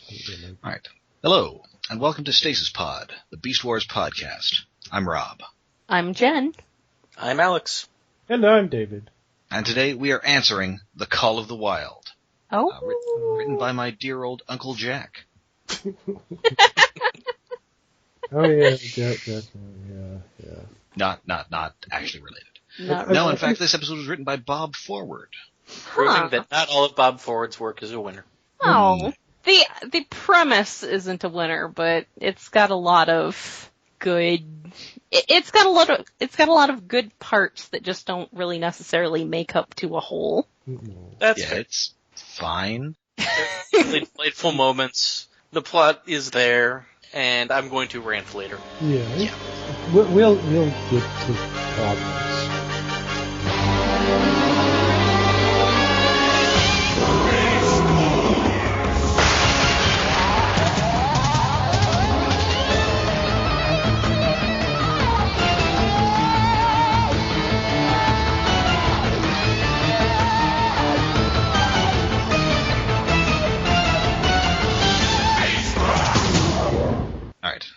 All right. Hello, and welcome to Stasis Pod, the Beast Wars podcast. I'm Rob. I'm Jen. I'm Alex. And I'm David. And today we are answering The Call of the Wild. Oh. Written by my dear old Uncle Jack. Oh yeah, Jack, yeah. Not actually related. Not No, in fact, this episode was written by Bob Forward. Proving that not all of Bob Forward's work is a winner. Oh. The premise isn't a winner, but it's got a lot of good. It's got a lot of good parts that just don't really necessarily make up to a whole. That's Yeah, it's fine. really delightful moments. The plot is there, and I'm going to rant later. Yeah. We'll get to problems.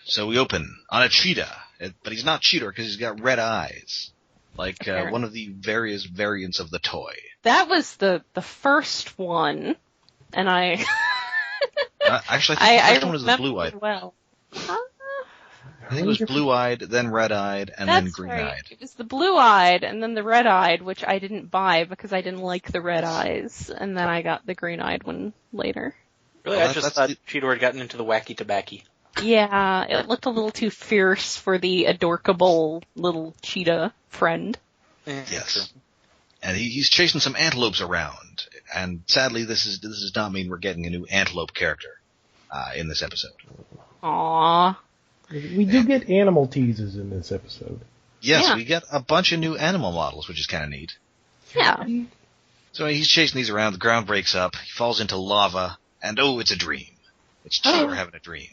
So we open on a cheetah, but he's not cheetah because he's got red eyes, like one of the various variants of the toy. That was the first one, and I actually I think the first one was the blue-eyed. Well, I think it was blue-eyed, then red-eyed, and then green-eyed. Right. It was the blue-eyed and then the red-eyed, which I didn't buy because I didn't like the red eyes, and then I got the green-eyed one later. Really, I just thought Cheetor had gotten into the wacky tobacco. Yeah, it looked a little too fierce for the adorkable little cheetah friend. Yes. True. And he's chasing some antelopes around, and sadly this does not mean we're getting a new antelope character in this episode. Aww. We do get animal teases in this episode. Yes, yeah. We get a bunch of new animal models, which is kind of neat. Yeah. So he's chasing these around, the ground breaks up, he falls into lava, and it's a dream. It's Cheetor having a dream.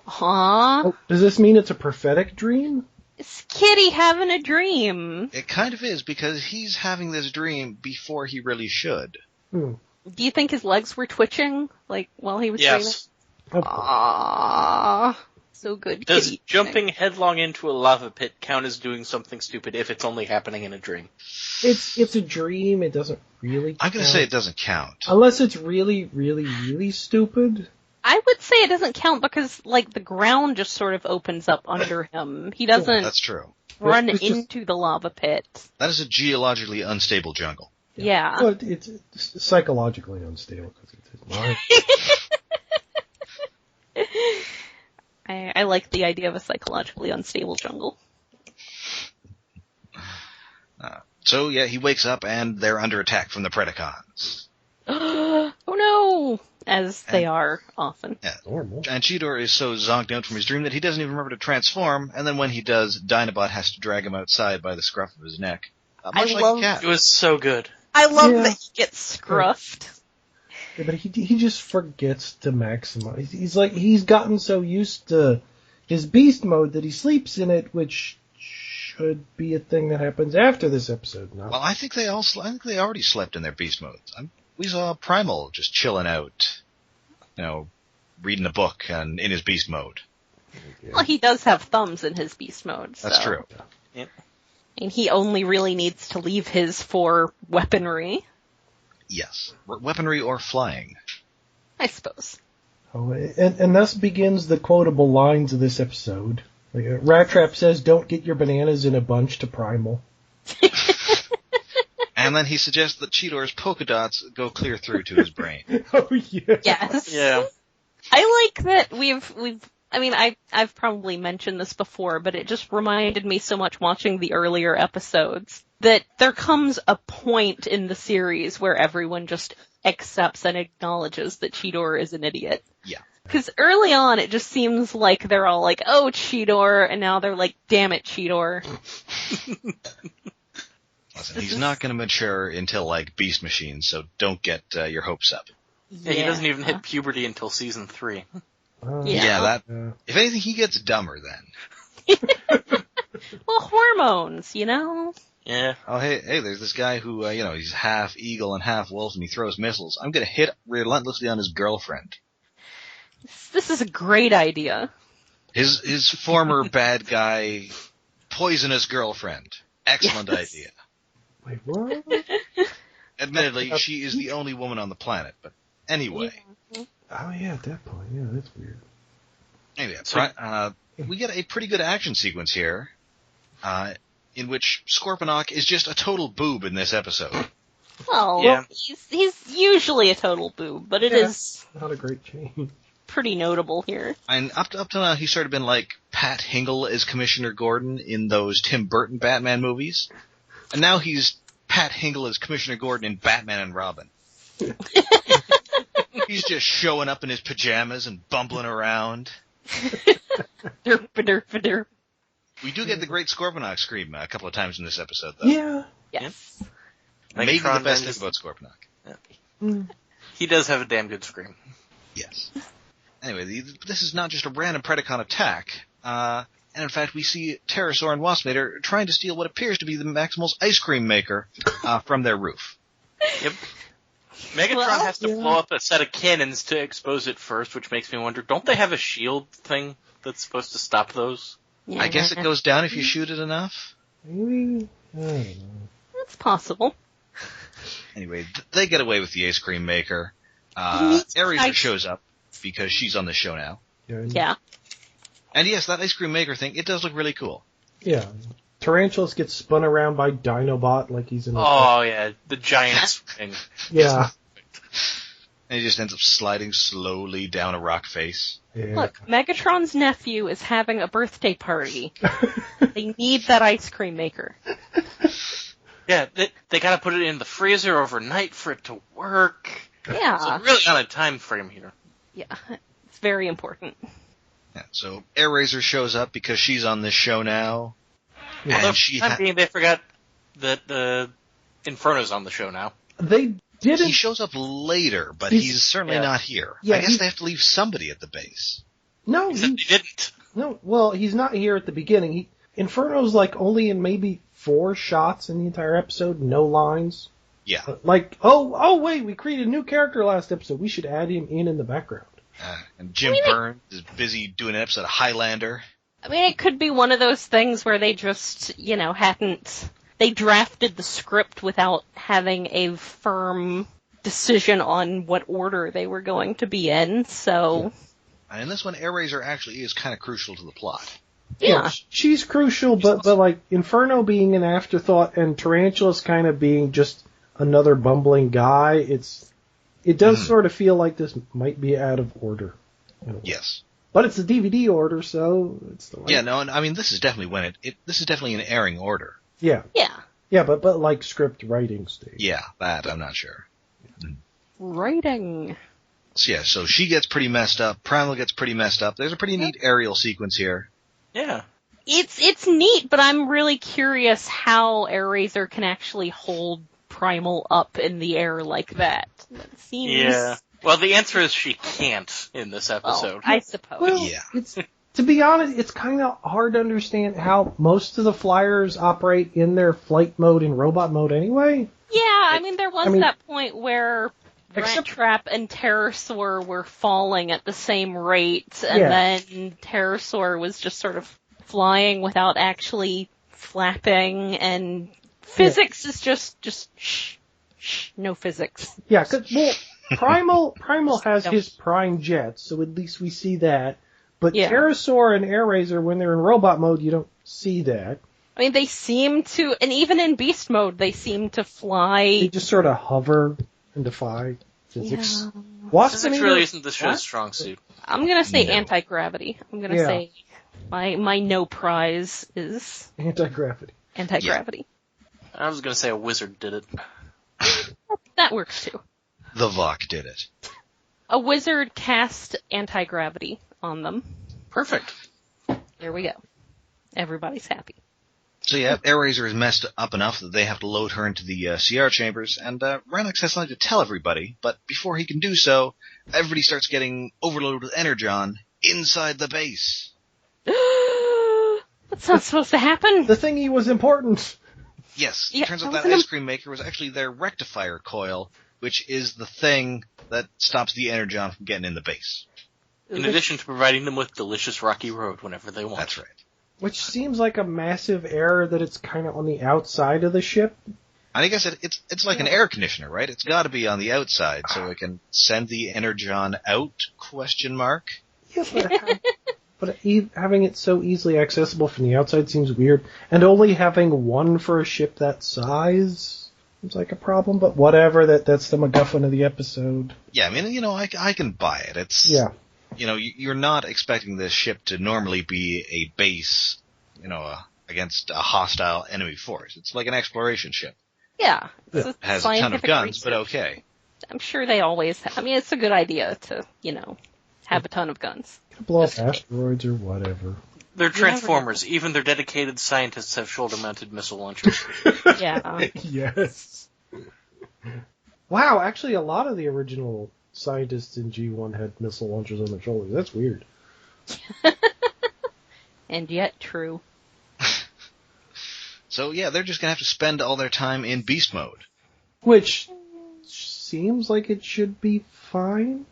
Aww. Oh, does this mean it's a prophetic dream? It's Kitty having a dream. It kind of is, because he's having this dream before he really should. Hmm. Do you think his legs were twitching, like, while he was Yes. dreaming? Aww. So good, Does Kitty. jumping headlong into a lava pit count as doing something stupid if it's only happening in a dream? It's a dream, it doesn't really count. I'm going to say it doesn't count. Unless it's really, really, really stupid. I would say it doesn't count because, like, the ground just sort of opens up under him. He doesn't That's true. run into the lava pit. That is a geologically unstable jungle. Yeah. Well, it's psychologically unstable because it's his mind. I like the idea of a psychologically unstable jungle. So, yeah, he wakes up and they're under attack from the Predacons. Oh no! As they are often. Yeah. Normal. And Cheetor is so zonked out from his dream that he doesn't even remember to transform, and then when he does, Dinobot has to drag him outside by the scruff of his neck. Much like a cat. It was so good. I love Yeah. that he gets scruffed. Yeah, but he just forgets to maximize. He's gotten so used to his beast mode that he sleeps in it, which should be a thing that happens after this episode. Not Well, I think they already slept in their beast modes. We saw Primal just chilling out, reading a book and in his beast mode. Well, he does have thumbs in his beast mode. That's so. true. Yep. And he only really needs to leave his for weaponry, Yes. Weaponry or flying. I suppose. Oh, and thus begins the quotable lines of this episode. Rat Trap says, "Don't get your bananas in a bunch to Primal." And then he suggests that Cheetor's polka dots go clear through to his brain. Oh yeah. Yes. Yeah. I like that I've probably mentioned this before, but it just reminded me so much watching the earlier episodes that there comes a point in the series where everyone just accepts and acknowledges that Cheetor is an idiot. Yeah. Because early on it just seems like they're all like, oh, Cheetor, and now they're like, damn it, Cheetor. Listen, he's not going to mature until, Beast Machine, so don't get your hopes up. Yeah, he doesn't even hit puberty until season 3. Yeah. If anything, he gets dumber then. Well, hormones, you know? Yeah. Oh, hey, there's this guy who, he's half eagle and half wolf, and he throws missiles. I'm going to hit relentlessly on his girlfriend. This is a great idea. His former bad guy, poisonous girlfriend. Excellent idea. Wait, what? Admittedly, she is the only woman on the planet, but anyway. Oh yeah, at that point, yeah, that's weird. Anyway, we get a pretty good action sequence here, in which Scorponok is just a total boob in this episode. Well, Yeah. he's usually a total boob, but it is Not a great change. pretty notable here. And up to now, he's sort of been like Pat Hingle as Commissioner Gordon in those Tim Burton Batman movies. And now he's Pat Hingle as Commissioner Gordon in Batman and Robin. He's just showing up in his pajamas and bumbling around. Derp, derp, derp. We do get the great Scorponok scream a couple of times in this episode, though. Yeah. Yes. Maybe the Megatron best then thing about Scorponok. He does have a damn good scream. Yes. Anyway, this is not just a random Predacon attack. And in fact, we see Pterosaur and Waspinator trying to steal what appears to be the Maximals ice cream maker from their roof. Yep. Megatron has to blow up a set of cannons to expose it first, which makes me wonder, don't they have a shield thing that's supposed to stop those? Yeah, I guess it goes down if you shoot it enough. Maybe. I don't know. That's possible. Anyway, they get away with the ice cream maker. Eraser shows up because she's on the show now. Yeah. And yes, that ice cream maker thing, it does look really cool. Yeah. Tarantulas gets spun around by Dinobot like he's in. Oh yeah, the giant swing. Yeah. And he just ends up sliding slowly down a rock face. Yeah. Look, Megatron's nephew is having a birthday party. They need that ice cream maker. Yeah, they gotta put it in the freezer overnight for it to work. Yeah. So really on a time frame here. Yeah. It's very important. Yeah, so Eraser shows up because she's on this show now. Although And for the time being, they forgot that the Inferno's on the show now. They didn't. he shows up later, but he's certainly not here. Yeah, I guess they have to leave somebody at the base. No, Except they didn't. no. Well, he's not here at the beginning. Inferno's like only in maybe 4 shots in the entire episode, no lines. Yeah. Like, oh wait, we created a new character last episode. We should add him in the background. And Jim Burns is busy doing an episode of Highlander. I mean, it could be one of those things where they just, they drafted the script without having a firm decision on what order they were going to be in, so... And in this one, Eraser actually is kind of crucial to the plot. Yeah. She's crucial, but like Inferno being an afterthought and Tarantula's kind of being just another bumbling guy, it does sort of feel like this might be out of order. Yes. But it's a DVD order, so it's the right. Yeah, no, and I mean, this is definitely when this is definitely an airing order. Yeah. Yeah. Yeah, but like script writing stage. Yeah, that, I'm not sure. Writing. So yeah, so she gets pretty messed up, Primal gets pretty messed up. There's a pretty neat aerial sequence here. Yeah. It's neat, but I'm really curious how Eraser can actually hold Primal up in the air like that. That seems... Yeah. Well, the answer is she can't in this episode. I suppose. Well, Yeah. it's to be honest, it's kind of hard to understand how most of the flyers operate in their flight mode and robot mode anyway. Yeah, I mean, there was I mean- that point where Rat Except- Trap and Pterosaur were falling at the same rate, and Yeah. then Pterosaur was just sort of flying without actually flapping, and physics is just shh, no physics. Yeah, 'cause, well, Primal has his prime jets, so at least we see that. But Yeah. Pterosaur and Airazor, when they're in robot mode, you don't see that. I mean, they seem to, and even in beast mode, they seem to They fly. just sort of hover and defy physics. Yeah. Physics really isn't the show's strong suit. I'm gonna say No. anti-gravity. I'm gonna Yeah. say my no prize is Anti-gravity. anti-gravity. I was gonna say a wizard did it. That works too. The Vok did it. A wizard cast anti-gravity on them. Perfect. There we go. Everybody's happy. So yeah, Eraser is messed up enough that they have to load her into the CR chambers, and Rannox has something to tell everybody, but before he can do so, everybody starts getting overloaded with Energon inside the base. That's not supposed to happen. The thingy was important. Yes, Yeah, it turns out that that was ice cream maker was actually their rectifier coil, which is the thing that stops the Energon from getting in the base. In addition to providing them with delicious rocky road whenever they want. That's right. Which seems like a massive error that it's kind of on the outside of the ship. I guess it's like an air conditioner, right? It's got to be on the outside so it can send the Energon out? ? Yeah, but having it so easily accessible from the outside seems weird. And only having one for a ship that size seems like a problem, but whatever, that's the MacGuffin of the episode. Yeah, I mean, I can buy it. It's, you're not expecting this ship to normally be a base, against a hostile enemy force. It's like an exploration ship. Yeah. It has a ton of guns, research. but okay. I'm sure they always it's a good idea to, have a ton of guns. Blow up asteroids or whatever. They're Transformers. Even their dedicated scientists have shoulder-mounted missile launchers. Yeah. Yes. Wow, actually a lot of the original scientists in G1 had missile launchers on their shoulders. That's weird. And yet true. So yeah, they're just gonna have to spend all their time in beast mode. Which seems like it should be fine.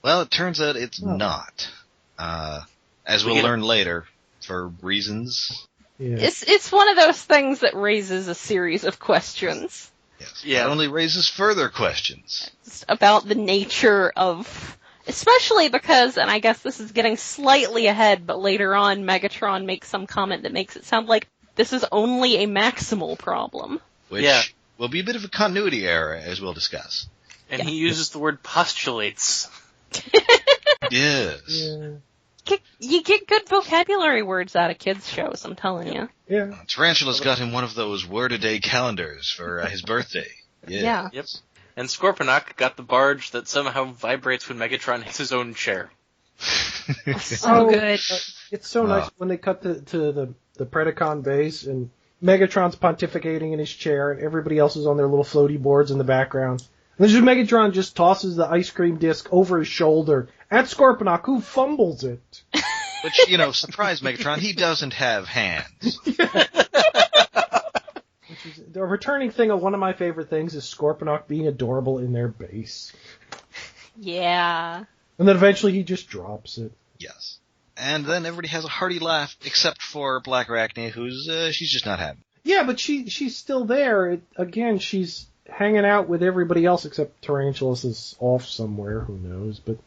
Well, it turns out it's not. As we'll learn later, for reasons. Yeah. It's one of those things that raises a series of questions. Yes. Yeah. It only raises further questions. About the nature of, especially because, and I guess this is getting slightly ahead, but later on Megatron makes some comment that makes it sound like this is only a Maximal problem. Which will be a bit of a continuity error, as we'll discuss. And he uses the word postulates. Yes. Yeah. You get good vocabulary words out of kids' shows, I'm telling you. Yeah. Tarantula's got him one of those word-a-day calendars for his birthday. Yeah. Yep. And Scorponok got the barge that somehow vibrates when Megatron hits his own chair. So good. It's so nice when they cut to the Predacon base and Megatron's pontificating in his chair and everybody else is on their little floaty boards in the background. And then Megatron just tosses the ice cream disc over his shoulder at Scorponok, who fumbles it. Which, surprise Megatron, he doesn't have hands. Which is the returning thing of one of my favorite things is Scorponok being adorable in their base. Yeah. And then eventually he just drops it. Yes. And then everybody has a hearty laugh, except for Black Arachne, she's just not happy. Yeah, but she's still there. Again, she's hanging out with everybody else except Tarantulas is off somewhere, who knows, but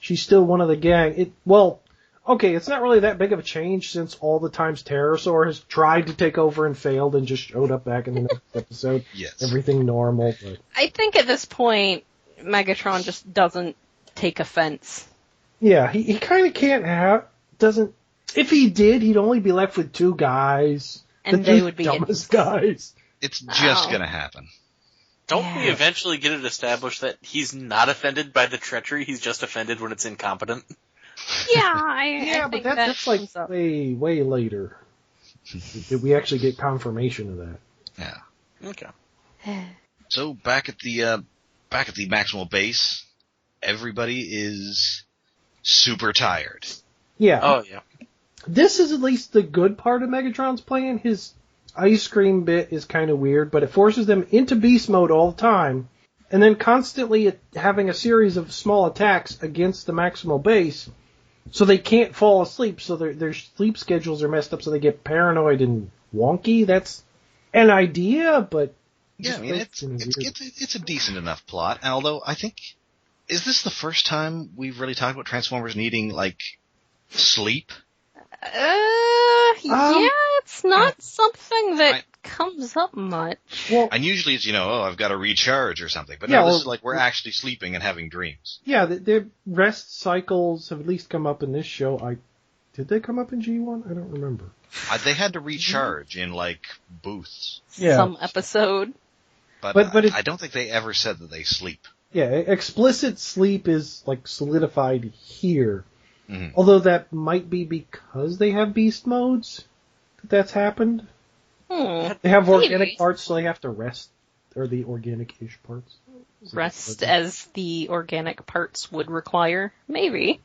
she's still one of the gang. It's not really that big of a change since all the times Pterosaur has tried to take over and failed and just showed up back in the next episode. Yes. Everything normal. But I think at this point, Megatron just doesn't take offense. yeah, he kind of doesn't. If he did, he'd only be left with two guys. And they would be dumbest guys. It's just gonna happen. Don't we eventually get it established that he's not offended by the treachery, he's just offended when it's incompetent? Yeah, I think but that's like way, way later. Did we actually get confirmation of that? Yeah. Okay. So back at the Maximal base, everybody is super tired. Yeah. Oh, yeah. This is at least the good part of Megatron's plan. His ice cream bit is kind of weird, but it forces them into beast mode all the time, and then constantly having a series of small attacks against the Maximal base, so they can't fall asleep, so their sleep schedules are messed up, so they get paranoid and wonky. That's an idea, but... Yeah, I mean, it's a decent enough plot, although I think... Is this the first time we've really talked about Transformers needing, sleep? Yeah, it's not something that comes up much. Well, and usually it's, I've got to recharge or something. But yeah, no, this is we're actually sleeping and having dreams. Yeah, their rest cycles have at least come up in this show. Did they come up in G1? I don't remember. They had to recharge in, booths. Yeah. Some episode. But I don't think they ever said that they sleep. Yeah, explicit sleep is, solidified here. Mm-hmm. Although that might be because they have beast modes that's happened. They have organic parts, so they have to rest, or the organic-ish parts. Rest as the organic parts would require. Maybe.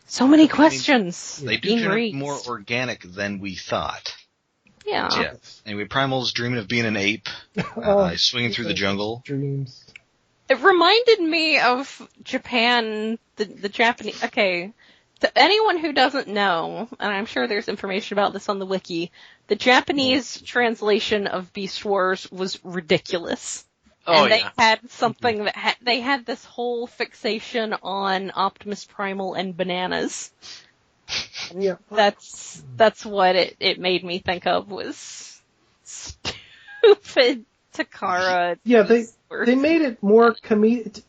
So many questions. They do turn out more organic than we thought. Yeah. Anyway, Primal's dreaming of being an ape, swinging through the jungle. Dreams. It reminded me of Japan, the Japanese. Okay, to anyone who doesn't know, and I'm sure there's information about this on the wiki, the Japanese translation of Beast Wars was ridiculous. Oh, and they yeah. had something that they had this whole fixation on Optimus Primal and bananas. Yeah. That's what it made me think of, was stupid Takara. Yeah, they made it more comedic.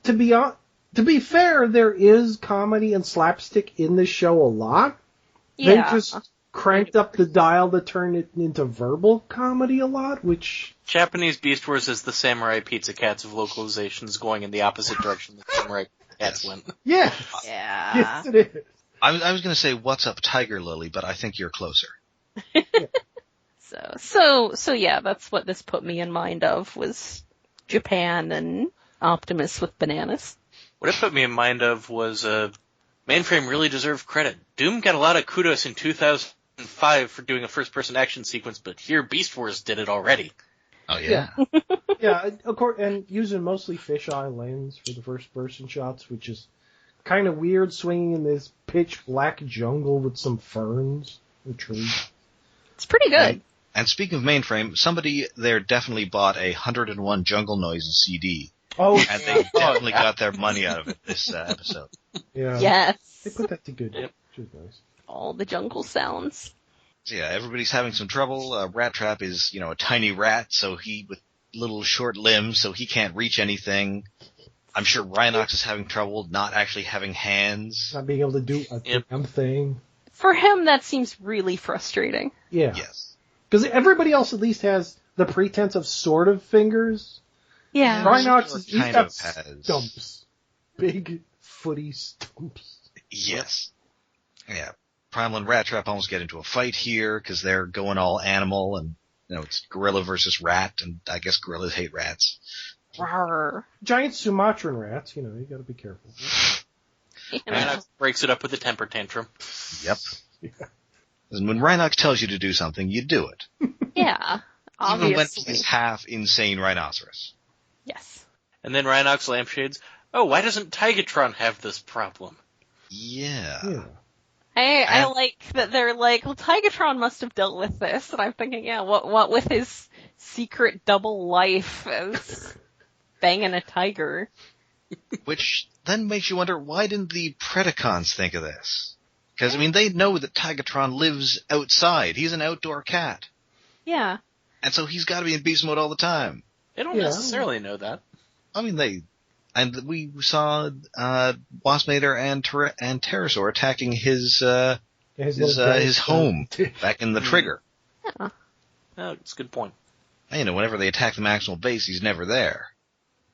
To be fair, there is comedy and slapstick in the show a lot. They Yeah. just cranked up the dial to turn it into verbal comedy a lot, which... Japanese Beast Wars is the Samurai Pizza Cats of localizations going in the opposite direction that Samurai Cats went. Yeah. Yeah. Yes, it is. I was going to say, what's up, Tiger Lily, but I think you're closer. So yeah, that's what this put me in mind of, was Japan and Optimus with bananas. What it put me in mind of was Mainframe really deserved credit. Doom got a lot of kudos in 2005 for doing a first-person action sequence, but here Beast Wars did it already. Oh, yeah. Yeah, of course, and using mostly fisheye lens for the first-person shots, which is kind of weird, swinging in this pitch-black jungle with some ferns and trees. It's pretty good. And speaking of Mainframe, somebody there definitely bought a 101 Jungle Noises CD. Oh, And they definitely got their money out of it this episode. yeah. Yes. They put that to good. Yep. Which is nice. All the jungle sounds. So yeah, everybody's having some trouble. Rat Trap is, a tiny rat, so with little short limbs, so he can't reach anything. I'm sure Rhinox is having trouble not actually having hands. Not being able to do a damn thing. For him, that seems really frustrating. Yeah. Yes. Because everybody else at least has the pretense of sort of fingers. Yeah. Rhinox, he's kind got of has. stumps. Big, footy stumps. Yes. Yeah. Primal and Rat Trap almost get into a fight here because they're going all animal, and it's gorilla versus rat, and I guess gorillas hate rats. Rawr. Giant Sumatran rats, you gotta be careful. Rhinox breaks it up with a temper tantrum. Yep. Yeah. And when Rhinox tells you to do something, you do it. Yeah. Even when Obviously. he's half insane rhinoceros. Yes. And then Rhinox lampshades, oh, why doesn't Tigatron have this problem? Yeah. I like that they're like, well, Tigatron must have dealt with this, and I'm thinking, yeah, what with his secret double life as banging a tiger. Which then makes you wonder, why didn't the Predacons think of this? Because, they know that Tigatron lives outside. He's an outdoor cat. Yeah. And so he's got to be in beast mode all the time. They don't necessarily know that. We saw Waspinator and Pterosaur attacking his home back in the Trigger. Yeah. Oh, it's a good point. And, whenever they attack the Maximal base, he's never there.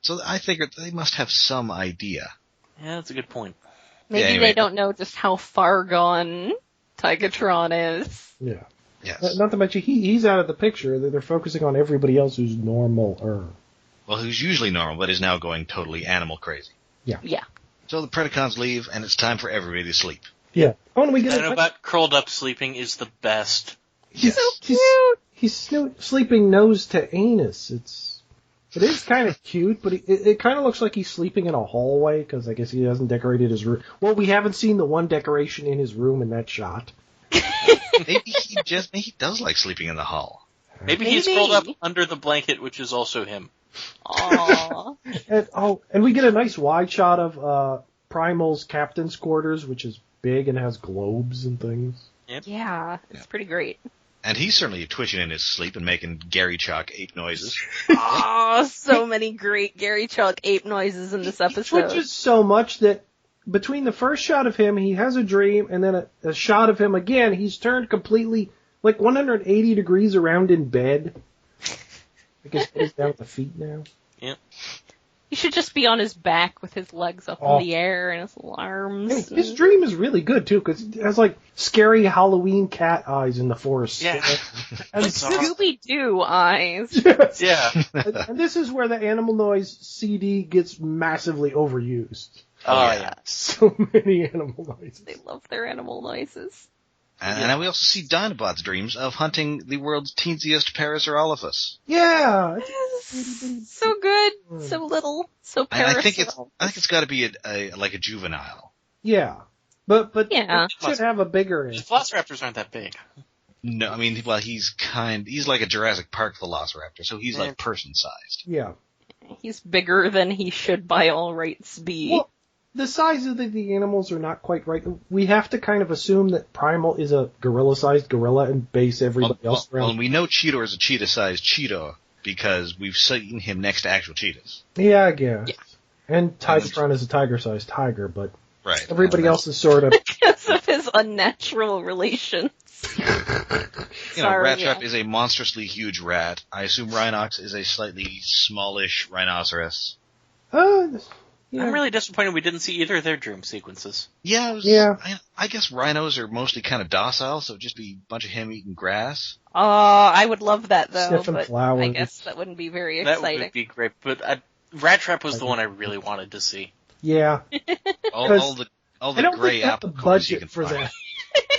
So I figured they must have some idea. Yeah, that's a good point. Maybe anyway. they don't know just how far gone Tigatron is. Yeah. Yes. Not to mention, he's out of the picture. They're focusing on everybody else who's normal. Well, who's usually normal, but is now going totally animal crazy. Yeah. So the Predacons leave, and it's time for everybody to sleep. Yeah. Oh, and we get I know about curled up sleeping is the best. Yes. So cute! He's sleeping nose to anus. It is kind of cute, but it kind of looks like he's sleeping in a hallway, because I guess he hasn't decorated his room. Well, we haven't seen the one decoration in his room in that shot. Maybe he does like sleeping in the hall. Maybe he's curled up under the blanket, which is also him. Aww. And we get a nice wide shot of Primal's captain's quarters, which is big and has globes and things. Yep. Yeah, it's pretty great. And he's certainly twitching in his sleep and making Gary Chalk ape noises. Oh, so many great Gary Chalk ape noises in this episode. He twitches so much that between the first shot of him, he has a dream, and then a shot of him again, he's turned completely, 180 degrees around in bed. I guess he's down at the feet now. Yep. He should just be on his back with his legs up in the air and his little arms. His dream is really good, too, because it has, scary Halloween cat eyes in the forest. Yeah. And Scooby-Doo eyes. Yes. Yeah. And this is where the Animal Noise CD gets massively overused. Oh, yeah. So many animal noises. They love their animal noises. And we also see Dinobot's dreams of hunting the world's teensiest Parasaurolophus. Yeah. So good. good, so little, so And parasol. I think it's got to be like a juvenile. Yeah. But Yeah. it should have a bigger... Velociraptors aren't that big. No, I mean, well, he's like a Jurassic Park Velociraptor, so he's like person-sized. Yeah. He's bigger than he should by all rights be. Well, the size of the animals are not quite right. We have to kind of assume that Primal is a gorilla-sized gorilla and base everybody else around. Well, we know Cheetor is a cheetah-sized cheetah because we've seen him next to actual cheetahs. Yeah, I guess. Yeah. And Tigatron is a tiger-sized tiger, but Right. everybody else is sort of... Because of his unnatural relations. Rat Trap is a monstrously huge rat. I assume Rhinox is a slightly smallish rhinoceros. Yeah. I'm really disappointed we didn't see either of their dream sequences. Yeah. I guess rhinos are mostly kind of docile, so it'd just be a bunch of him eating grass. I would love that though, Sniffing but flowers. I guess that wouldn't be very That exciting. would be great, but Rat Trap was the one I really wanted to see. Yeah. All the I don't gray think they have apple the cores you budget can for find.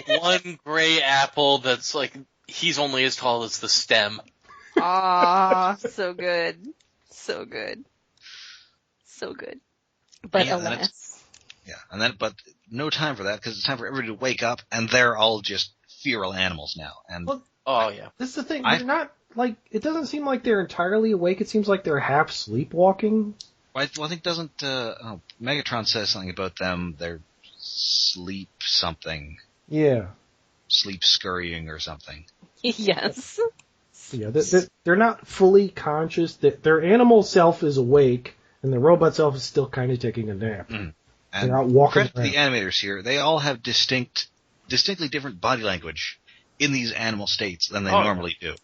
that. One gray apple that's like, he's only as tall as the stem. So good. So good. So good. But Yeah, and alas. But no time for that because it's time for everybody to wake up, and they're all just feral animals now. And Well, Oh, yeah. This is the thing. They're not, like, it doesn't seem like they're entirely awake. It seems like they're half sleepwalking. I think Megatron says something about them. They're sleep scurrying or something. Yes. Yeah, they're not fully conscious. Their animal self is awake, and the robot self is still kind of taking a nap. And They're out walking credit to the animators here. They all have distinctly different body language in these animal states than they normally do.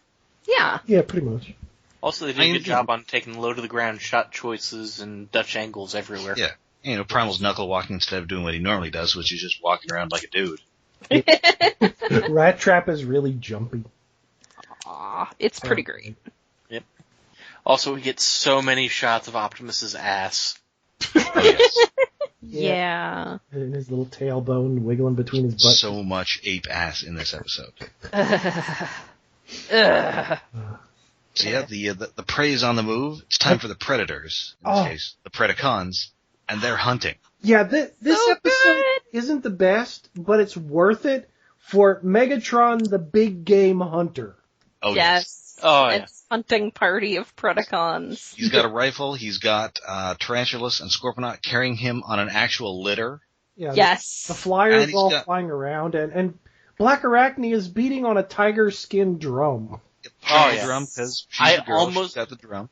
Yeah. Yeah, pretty much. Also, they did a good job on taking low to the ground shot choices and Dutch angles everywhere. Yeah. Primal's knuckle walking instead of doing what he normally does, which is just walking around like a dude. Rat Trap is really jumpy. Aw, it's pretty great. Yep. Also, we get so many shots of Optimus's ass. Oh, yes. Yeah. And his little tailbone wiggling between his butt. So much ape ass in this episode. So yeah, the prey is on the move. It's time for the predators, in this case, the Predacons, and they're hunting. Yeah, this So episode good. isn't the best, but it's worth it for Megatron, the big game hunter. Oh, Yes. Oh, yeah. It's hunting party of Predacons. He's got a rifle. He's got Tarantulas and Scorponok carrying him on an actual litter. Yeah, Yes. The flyers And all he's got- flying around, and Black Arachne is beating on a tiger skin drum. Oh, yeah. Drum, because she's I a girl, almost- she's got the drum.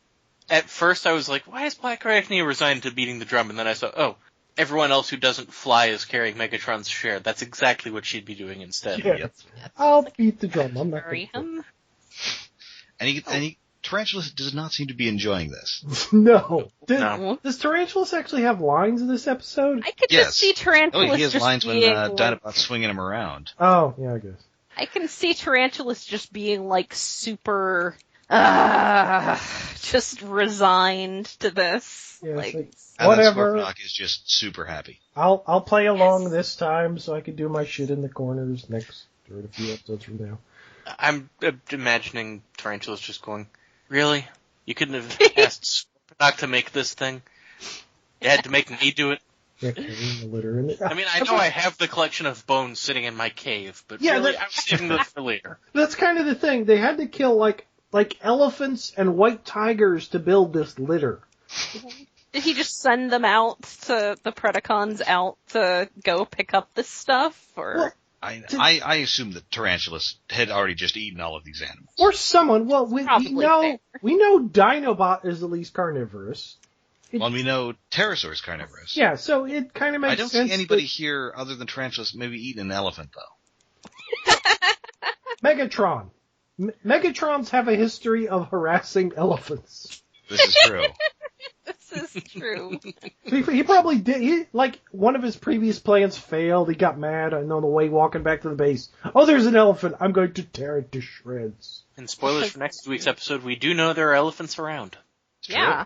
At first, I was like, why is Black Arachne resigned to beating the drum? And then I saw, everyone else who doesn't fly is carrying Megatron's share. That's exactly what she'd be doing instead. Yeah. Yep. I'll beat the drum. I'm not Bury gonna... him. And Tarantulas does not seem to be enjoying this. No. No. Does Tarantulas actually have lines in this episode? I could Yes. just see Tarantulas Oh, he has just lines when being like, Dinobot's swinging him around. Oh, yeah, I guess. I can see Tarantulas just being like super, just resigned to this. Yeah, Like, it's And whatever. then Scorponok is just super happy. I'll play along this time so I can do my shit in the corners next, or a few episodes from now. I'm imagining Tarantulas just going, really? You couldn't have asked Scorponok to make this thing? You had to make me do it? Yeah, carrying the litter. And I mean, I know I have the collection of bones sitting in my cave, but Yeah, really, that- I'm saving those for later. That's kind of the thing. They had to kill like elephants and white tigers to build this litter. did he just send them out to the Predacons out to go pick up this stuff? Or Well, I assume that Tarantulas had already just eaten all of these animals. Or someone. Well, we Probably know fair. we know Dinobot is at least carnivorous. Well, we know Pterosaur's carnivorous. Yeah, so it kind of makes I don't sense. see anybody here other than Tarantulas maybe eating an elephant, though. Megatron. Megatrons have a history of harassing elephants. This is true. this is true. He probably did. One of his previous plans failed. He got mad, and on the way walking back to the base, oh, there's an elephant. I'm going to tear it to shreds. And spoilers for next week's episode, we do know there are elephants around. Yeah.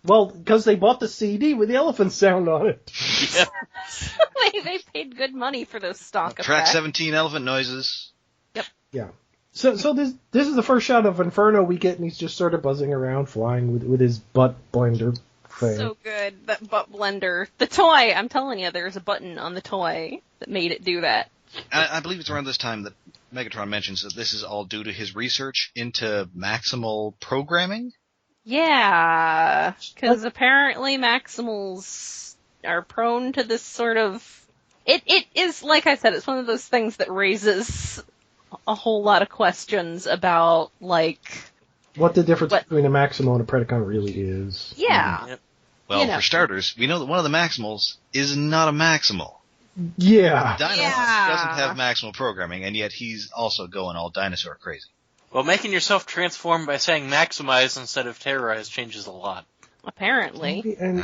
Well, because they bought the CD with the elephant sound on it. Yeah. they paid good money for those stock Track effects. 17 elephant noises. Yeah. So this is the first shot of Inferno we get, and he's just sort of buzzing around, flying with his butt blender thing. So good, that butt blender. The toy, I'm telling you, there's a button on the toy that made it do that. I believe it's around this time that Megatron mentions that this is all due to his research into maximal programming. Yeah, because apparently Maximals are prone to this sort of... It is, like I said, it's one of those things that raises a whole lot of questions about, like... What the difference between a Maximal and a Predacon really is. Yeah. Yep. Well, for starters, we know that one of the Maximals is not a Maximal. Yeah. Dinosaur doesn't have maximal programming, and yet he's also going all dinosaur crazy. Well, making yourself transform by saying maximize instead of terrorize changes a lot. Apparently. And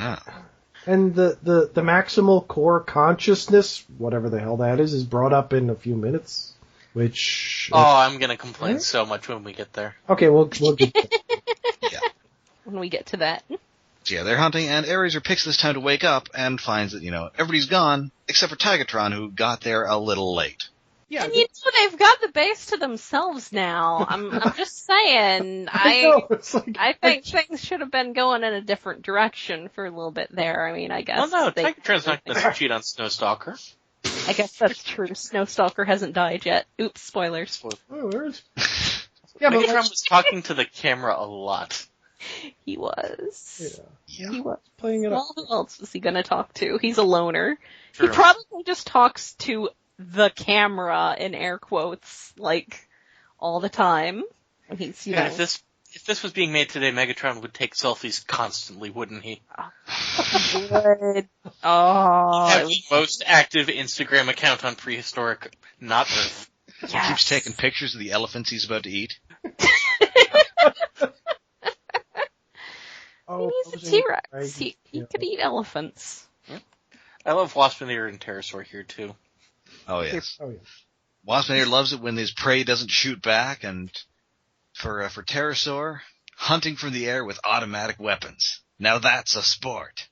the maximal core consciousness, whatever the hell that is brought up in a few minutes, which... Oh, I'm gonna complain so much when we get there. Okay, we'll get that. Yeah. When we get to that. So yeah, they're hunting, and Airazor picks this time to wake up and finds that, everybody's gone, except for Tigatron, who got there a little late. Yeah, And they've got the base to themselves now. I'm just saying, I think things should have been going in a different direction for a little bit there. I mean, I guess. Well, no, Tigatron's not gonna cheat on Snowstalker. I guess that's true. Snowstalker hasn't died yet. Oops, spoilers. Yeah, but Megatron was talking to the camera a lot. He was. Yeah. He was. playing it up. Well, who else was he gonna talk to? He's a loner. True. He probably just talks to the camera, in air quotes, like, all the time. When he's, Yeah, if this was being made today, Megatron would take selfies constantly, wouldn't he? Would. Oh. Have the most active Instagram account on prehistoric, not Earth. He keeps taking pictures of the elephants he's about to eat. He's a T-Rex. He could eat elephants. Yep. I love Waspinator and Pterosaur here, too. Oh, yes. Oh, yeah. Waspinator loves it when his prey doesn't shoot back, and for Pterosaur, hunting from the air with automatic weapons. Now that's a sport.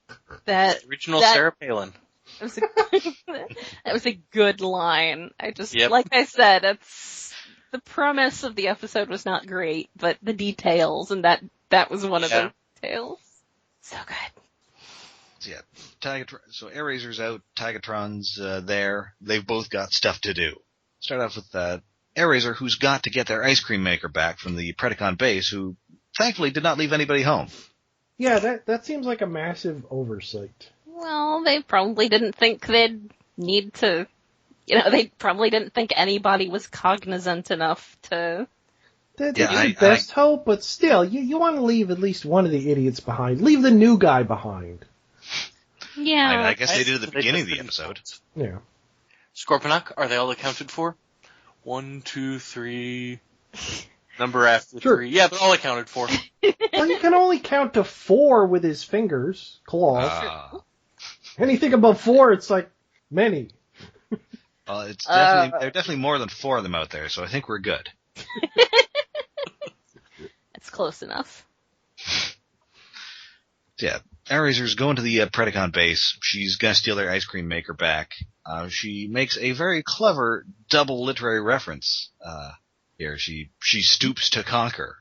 Original Sarah Palin. That was a good line. Like I said, the premise of the episode was not great, but the details, and that was one of the details. So good. So yeah, so Airazor's out, Tigatron's there. They've both got stuff to do. Start off with Airazor, who's got to get their ice cream maker back from the Predacon base, who thankfully did not leave anybody home. Yeah, that seems like a massive oversight. Well, they probably didn't think they'd need to, they probably didn't think anybody was cognizant enough to... That's your best hope, but still, you want to leave at least one of the idiots behind. Leave the new guy behind. Yeah. I guess they did at the beginning of the episode. Yeah. Scorponok, are they all accounted for? 1, 2, 3... Number after 3. Yeah, they're all accounted for. Well, you can only count to 4 with his fingers, claws. Anything above 4, it's like many. Well, there are definitely more than 4 of them out there, so I think we're good. It's close enough. Yeah, Airazor's going to the Predacon base. She's gonna steal their ice cream maker back. She makes a very clever double literary reference. Here, she stoops to conquer.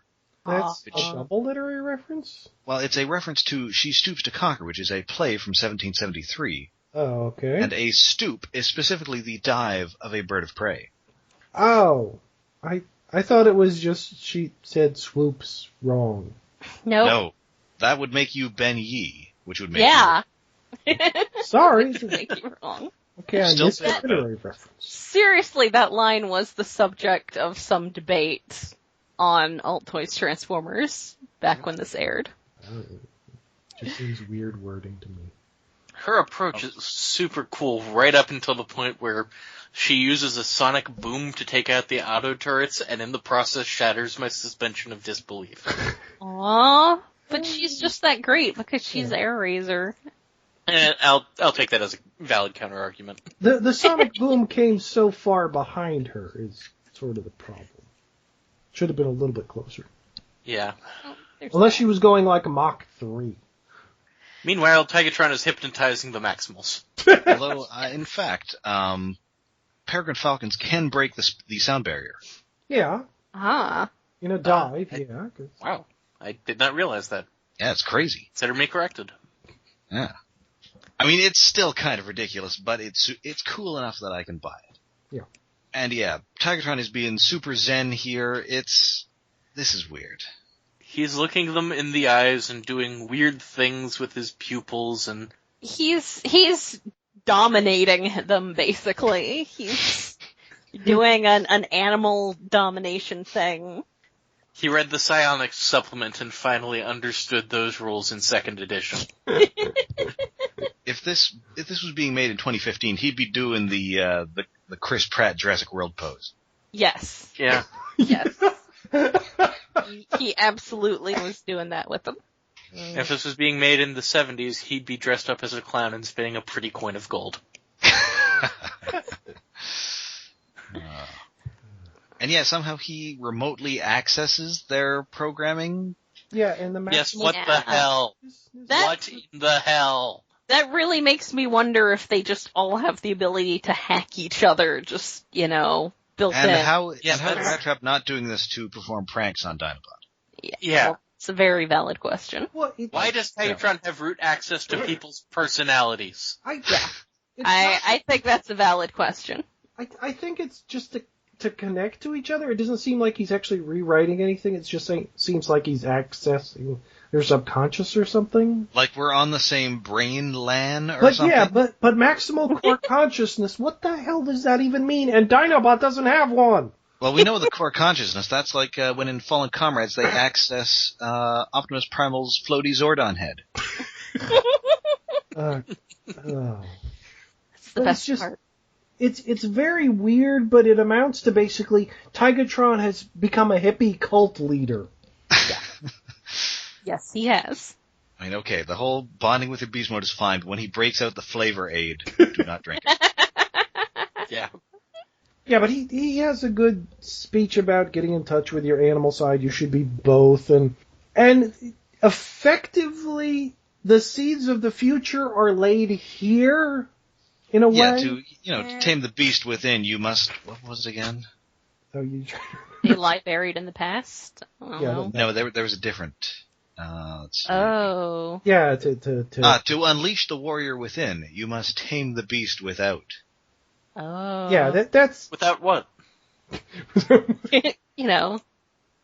That's a double literary reference? Well, it's a reference to She Stoops to Conquer, which is a play from 1773. Oh, okay. And a stoop is specifically the dive of a bird of prey. Oh, I thought it was just she said swoops wrong. No, that would make you Ben Yee, which would make you... Sorry. make you wrong. Okay, I missed that literary reference. Seriously, that line was the subject of some debate on Alt Toys Transformers back when this aired. Just seems weird wording to me. Her approach is super cool right up until the point where she uses a sonic boom to take out the auto turrets and in the process shatters my suspension of disbelief. Aww, but she's just that great because she's Airazor. And I'll take that as a valid counter argument. The sonic boom came so far behind her is sort of the problem. Should have been a little bit closer. Yeah. Unless she was going like Mach 3. Meanwhile, Tigatron is hypnotizing the Maximals. Although, in fact, Peregrine Falcons can break the sound barrier. Yeah. Ah. In a dive, yeah. Wow. I did not realize that. Yeah, it's crazy. Consider me corrected. Yeah. I mean, it's still kind of ridiculous, but it's cool enough that I can buy it. Yeah. And yeah, Tigatron is being super zen here. This is weird. He's looking them in the eyes and doing weird things with his pupils, and He's dominating them, basically. He's doing an animal domination thing. he read the Psionics supplement and finally understood those rules in 2nd edition. If this was being made in 2015, he'd be doing the Chris Pratt Jurassic World pose. Yes. Yeah. Yes. He absolutely was doing that with them. If this was being made in the 70s, he'd be dressed up as a clown and spinning a pretty coin of gold. And yeah, somehow he remotely accesses their programming. Yeah, and the Yes, Maximals... what the hell? What in the hell? That really makes me wonder if they just all have the ability to hack each other, just, built And in. how Yeah, and how is that's- Rattrap not doing this to perform pranks on Dinobot? Yeah. Well, it's a very valid question. Well, Why does Tigatron have root access to people's personalities? I think that's a valid question. I think it's just to connect to each other. It doesn't seem like he's actually rewriting anything. It's just seems like he's accessing their subconscious or something. Like we're on the same brain LAN or But something? yeah, but maximal core consciousness, what the hell does that even mean? And Dinobot doesn't have one. Well, we know the core consciousness. That's like when in Fallen Comrades they access Optimus Primal's floaty Zordon head. Oh. That's the But best it's just- part. It's very weird, but it amounts to basically Tigatron has become a hippie cult leader. Yes, he has. I mean, okay, the whole bonding with your beast mode is fine, but when he breaks out the flavor aid, do not drink it. Yeah. Yeah, but he has a good speech about getting in touch with your animal side. You should be both, and effectively the seeds of the future are laid here. In a Yeah, way. to tame the beast within, you must. What was it again? Oh, you. They lie buried in the past. I don't Yeah, know. No, there was a different. Let's see. Oh. Yeah, To unleash the warrior within, you must tame the beast without. Oh. yeah, that's. Without what?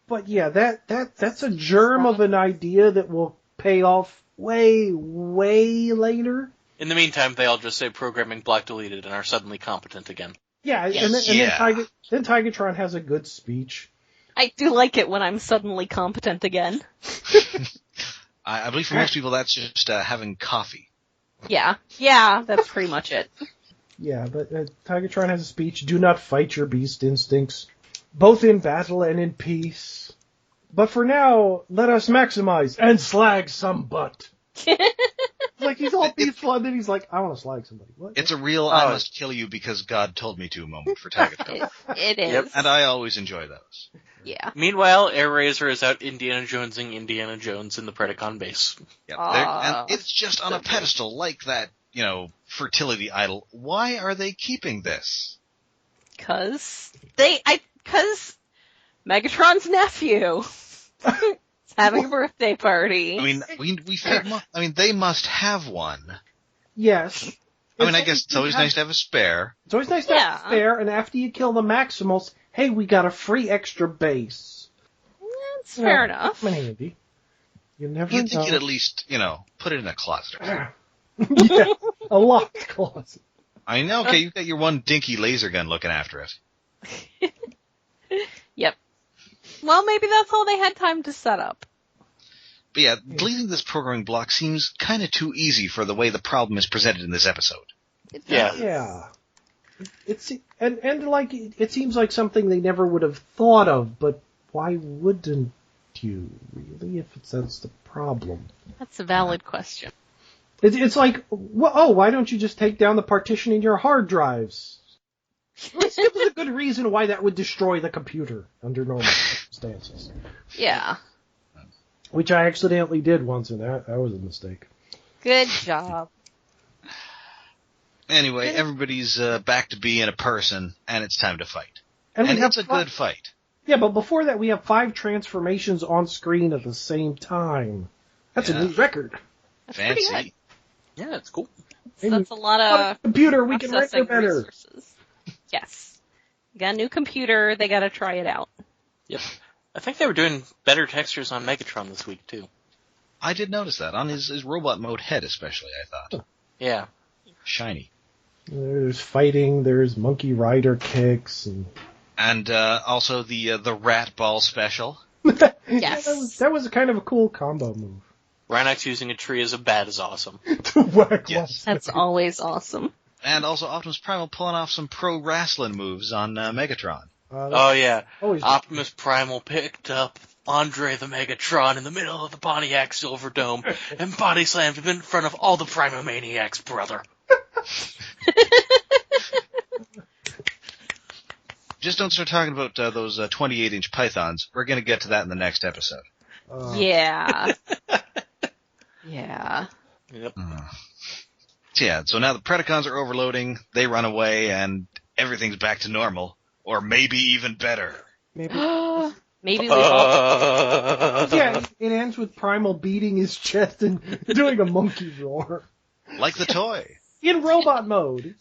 But yeah, that's a germ of an idea that will pay off way later. In the meantime, they all just say programming block deleted and are suddenly competent again. Yeah, Yes. and then Tigatron has a good speech. I do like it when I'm suddenly competent again. I believe for most people that's just having coffee. Yeah, that's pretty much it. Yeah, but Tigatron has a speech. Do not fight your beast instincts, both in battle and in peace. But for now, let us maximize and slag some butt. Like he's all peaceful, and then he's like, "I want to slag somebody." What? It's a real I must kill you because God told me to moment for Tigatron. It is. Yep. And I always enjoy those. Yeah. Meanwhile, Airraiser is out Indiana Jonesing Indiana Jones in the Predacon base. Yep. Aw. And it's just on a pedestal like that, fertility idol. Why are they keeping this? Cause Megatron's nephew is having a birthday party. I mean, they must have one. Yes. I mean, I guess it's always nice to have a spare. It's always nice to have a spare, and after you kill the Maximals, hey, we got a free extra base. That's fair enough. Handy. You never You'd think know. you'd at least, put it in a closet or something. Yeah, a locked closet. I know, okay, you've got your one dinky laser gun looking after it. Yep. Well, maybe that's all they had time to set up. But yeah, deleting this programming block seems kind of too easy for the way the problem is presented in this episode. Yeah. Yeah. It seems like something they never would have thought of, but why wouldn't you, really, if that's the problem? That's a valid question. It's like, why don't you just take down the partition in your hard drives? Let's give us a good reason why that would destroy the computer under normal circumstances. Yeah. Which I accidentally did once, and that was a mistake. Good job. Anyway, everybody's back to being a person, and it's time to fight. And it's a good fight. Yeah, but before that, we have 5 transformations on screen at the same time. That's a new record. That's pretty good. Fancy. Yeah, it's cool. So that's a lot of computer, we can render processing better. resources. Yes. Got a new computer, they gotta try it out. Yep. I think they were doing better textures on Megatron this week, too. I did notice that. On his robot mode head especially, I thought. Yeah. Shiny. There's fighting, there's monkey rider kicks, And also the rat ball special. Yes. Yeah, that was kind of a cool combo move. Rhinox using a tree as a bat is awesome. To whack Yes. That's always awesome. And also Optimus Primal pulling off some pro wrestling moves on Megatron. Oh, yeah. Always Optimus Primal picked up Andre the Megatron in the middle of the Pontiac Silverdome and body slammed him in front of all the Primomaniacs, brother. Just don't start talking about those 28-inch pythons. We're going to get to that in the next episode. Yeah. Yeah. Yep. Yeah, so now the Predacons are overloading, they run away, and everything's back to normal. Or maybe even better. Maybe we all... Yeah, it ends with Primal beating his chest and doing a monkey roar. Like the toy. In robot mode.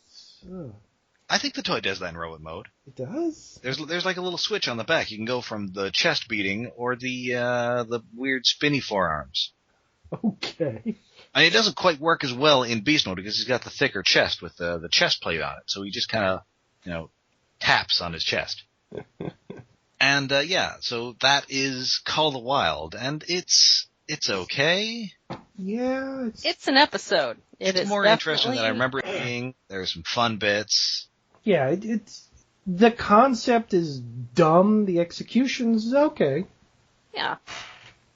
I think the toy does that in robot mode. It does? There's like a little switch on the back. You can go from the chest beating or the weird spinny forearms. Okay. I mean, it doesn't quite work as well in beast mode because he's got the thicker chest with the chest plate on it. So he just kind of, taps on his chest. And, yeah, so that is Call of the Wild. And it's okay. Yeah, It's an episode. It's more interesting than I remember it being. There's some fun bits. Yeah, it's the concept is dumb. The execution's okay. Yeah.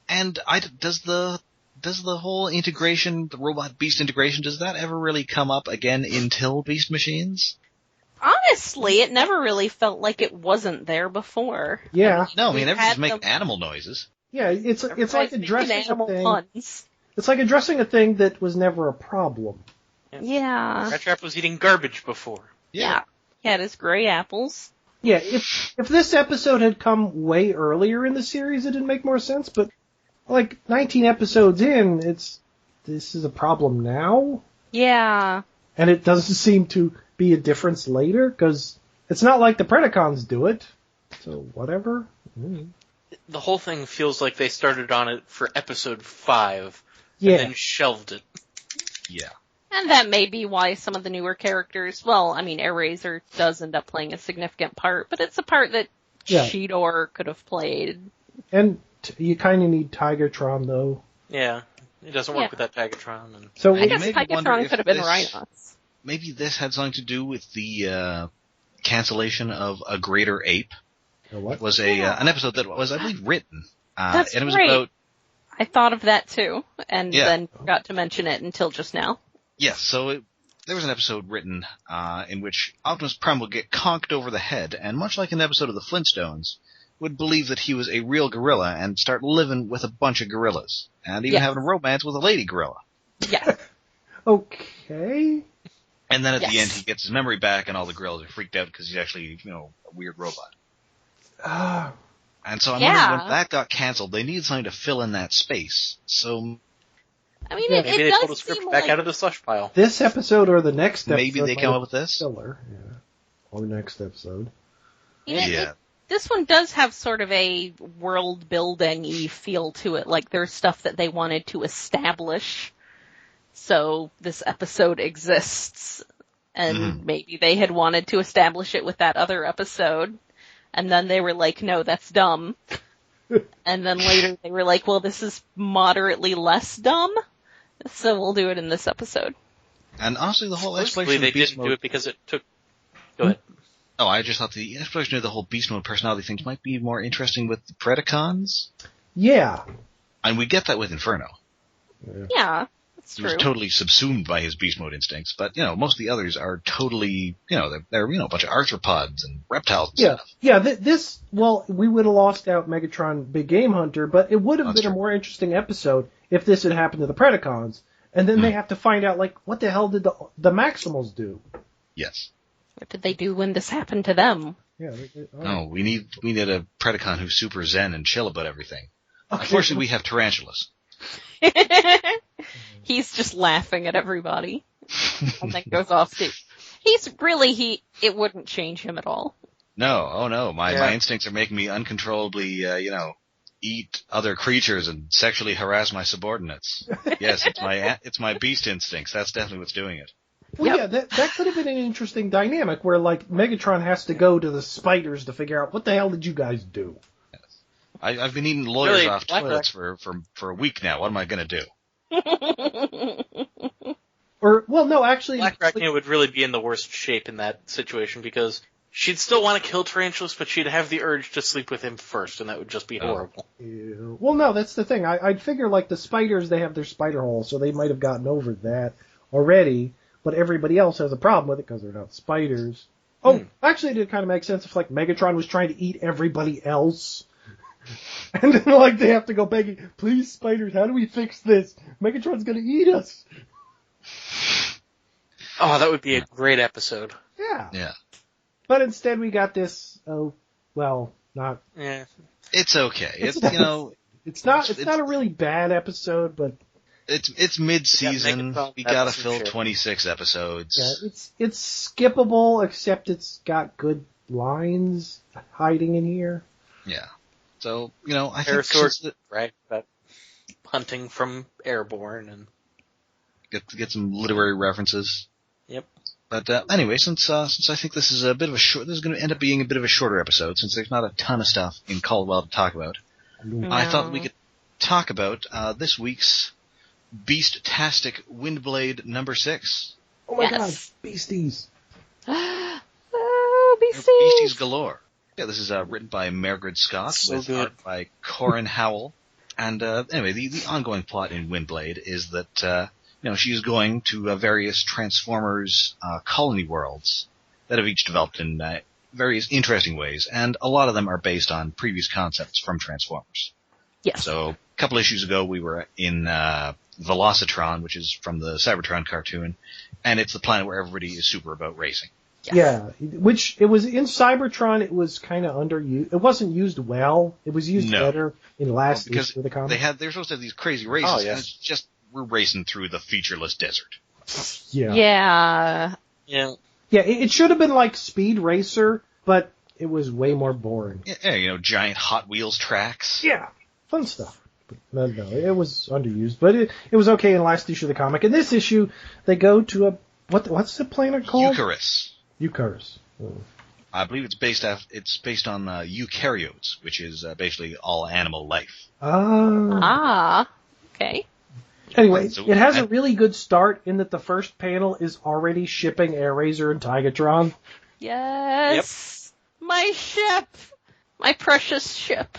And does the whole integration, the robot beast integration, does that ever really come up again until Beast Machines? Honestly, it never really felt like it wasn't there before. Yeah. No, I mean, we've everybody's had making them- animal noises. Yeah, it's like Everybody's addressing making a animal thing. puns. It's like addressing a thing that was never a problem. Yeah. Rat Trap was eating garbage before. Yeah. He had his gray apples. Yeah, if this episode had come way earlier in the series, it didn't make more sense. But like 19 episodes in, this is a problem now, Yeah. and it doesn't seem to be a difference later because it's not like the Predacons do it. So whatever. The whole thing feels like they started on it for episode 5 Yeah. and then shelved it. Yeah. And that may be why some of the newer characters, well, I mean, Airazor does end up playing a significant part, but it's a part that Cheetor could have played. And you kind of need Tigertron, though. Yeah, it doesn't work with that Tigatron. And... So I guess maybe wonder Tigatron if could have been this- Rhinox. Maybe this had something to do with the cancellation of A Greater Ape. what? It was an episode that was, I believe, written. That's and it was great. about... I thought of that too, and Yeah. then forgot to mention it until just now. Yes, so there was an episode written in which Optimus Prime would get conked over the head, and much like an episode of the Flintstones, would believe that he was a real gorilla and start living with a bunch of gorillas, and even having a romance with a lady gorilla. Yeah. Okay. And then at the Yes. end, he gets his memory back, and all the gorillas are freaked out because he's actually, a weird robot. And so I'm wondering when that got canceled, they needed something to fill in that space. So I mean, Yeah. it Maybe they does pulled a script seem back like out of the slush pile. This episode or the next episode. maybe they might come have up with this. Filler. Yeah. Or next episode. Yeah. This one does have sort of a world building-y feel to it, like there's stuff that they wanted to establish. So this episode exists, and maybe they had wanted to establish it with that other episode, and then they were like, no, that's dumb. And then later they were like, well, this is moderately less dumb, so we'll do it in this episode. And honestly, the whole Supposedly explanation they of Beast didn't Mode... do it because it took... Go ahead. Oh, I just thought the explanation of the whole Beast Mode personality things might be more interesting with the Predacons. Yeah. And we get that with Inferno. Yeah, that's He true. was totally subsumed by his Beast Mode instincts, but, most of the others are totally, they're a bunch of arthropods and reptiles and stuff. Yeah, this, we would have lost out Megatron Big Game Hunter, but it would have That's been true. a more interesting episode if this had happened to the Predacons. And then they have to find out, what the hell did the Maximals do? Yes. What did they do when this happened to them? Yeah. No, we need a Predacon who's super zen and chill about everything. Okay. Unfortunately, we have tarantulas. He's just laughing at everybody and then goes off to. It wouldn't change him at all. No, oh no, my instincts are making me uncontrollably, eat other creatures and sexually harass my subordinates. Yes, it's my beast instincts. That's definitely what's doing it. Well, yeah, that could have been an interesting dynamic where, like, Megatron has to go to the spiders to figure out what the hell did you guys do. Yes. I've been eating lawyers Really, off toilets for a week now. What am I going to do? Or, well, no, actually... Black Arachnia would really be in the worst shape in that situation because she'd still want to kill Tarantulas, but she'd have the urge to sleep with him first, and that would just be horrible. Ew. Well, no, that's the thing. I'd figure, like, the spiders, they have their spider hole, so they might have gotten over that already, but everybody else has a problem with it because they're not spiders. Oh, actually, it did kind of make sense if, like, Megatron was trying to eat everybody else. And then, like, they have to go begging, please, spiders, how do we fix this? Megatron's gonna eat us. Oh, that would be a great episode. Yeah. Yeah. But instead we got this, not... Yeah. It's okay. It's It's not a really bad episode, but... It's mid-season. We gotta fill shit. 26 episodes. Yeah, it's skippable, except it's got good lines hiding in here. Yeah. So, I think Parasaur, right? About hunting from Airborne and get some literary references. Yep. But anyway, since I think this is this is going to end up being a bit of a shorter episode, since there's not a ton of stuff in Caldwell to talk about, I thought we could talk about this week's Beast-tastic Windblade number 6. Oh my Yes. god, beasties! Oh, Beasties galore. Yeah, this is written by Margaret Scott So with good. art by Corin Howell. And anyway, the ongoing plot in Windblade is that she's going to various Transformers colony worlds that have each developed in various interesting ways, and a lot of them are based on previous concepts from Transformers. Yes. So a couple issues ago, we were in Velocitron, which is from the Cybertron cartoon, and it's the planet where everybody is super about racing. Yes. Yeah, which it was in Cybertron. It was kind of underused. It wasn't used well. It was used better in last because issue of the comic. they're supposed to have these crazy races, Oh, yeah. and it's just we're racing through the featureless desert. Yeah, Yeah. yeah. yeah. It should have been like Speed Racer, but it was way more boring. Yeah, giant Hot Wheels tracks. Yeah, fun stuff. But no, it was underused, but it was okay in last issue of the comic. In this issue, they go to what's the planet called? Eucharis. Oh. I believe it's based on eukaryotes, which is basically all animal life. Okay. Anyway, So- it has a really good start in that the first panel is already shipping AirRaiser and Tigatron. Yes. My ship. My precious ship.